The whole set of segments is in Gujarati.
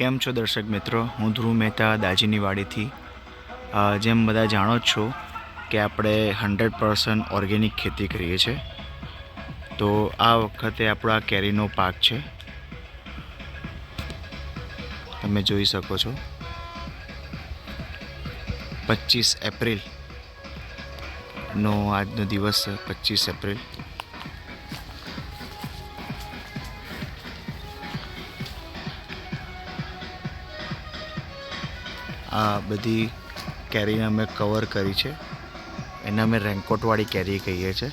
કેમ છો દર્શક મિત્રો? હું ધ્રુવ મહેતા દાજીની વાડીથી. જેમ બધા જાણો જ છો કે આપણે 100% ઓર્ગેનિક ખેતી કરીએ છીએ. તો આ વખતે આપણો આ કેરીનો પાક છે, તમે જોઈ શકો છો. 25 એપ્રિલનો આજનો દિવસ છે, 25 એપ્રિલ. આ બધી કેરીને અમે કવર કરી છે, એને અમે રેનકોટવાળી કેરી કહીએ છીએ.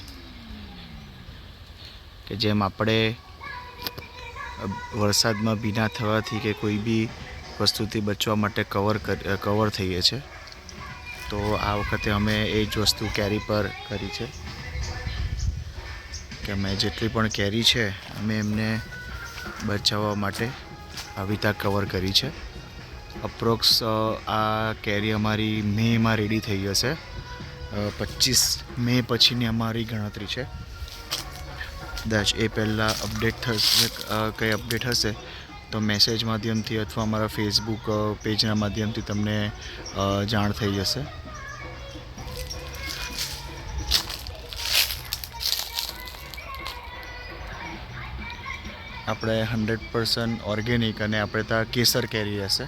કે જેમ આપણે વરસાદમાં ભીના થવાથી કે કોઈ બી વસ્તુથી બચવા માટે કવર થઈએ છીએ. તો આ વખતે અમે એ જ વસ્તુ કેરી પર કરી છે કે અમે જેટલી પણ કેરી છે અમે એમને બચાવવા માટે આવી રીતે કવર કરી છે. અપ્રોક્સ આ કેરી અમારી મેમાં રેડી થઈ જશે. 25 મે પછીની અમારી ગણતરી છે. કદાચ એ પહેલાં અપડેટ થશે, કંઈ અપડેટ હશે તો મેસેજ માધ્યમથી અથવા અમારા ફેસબુક પેજના માધ્યમથી તમને જાણ થઈ જશે. આપણે 100% ઓર્ગેનિક અને આપણે ત્યાં કેસર કેરી હશે.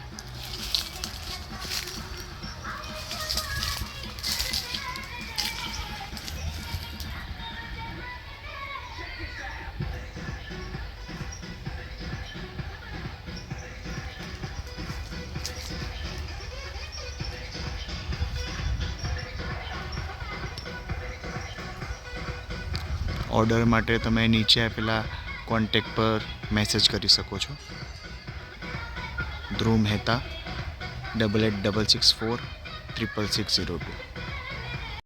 ઓર્ડર માટે તમે નીચે આપેલા કોન્ટેક્ટ પર મેસેજ કરી શકો છો. ધ્રુવ મહેતા 8866646602.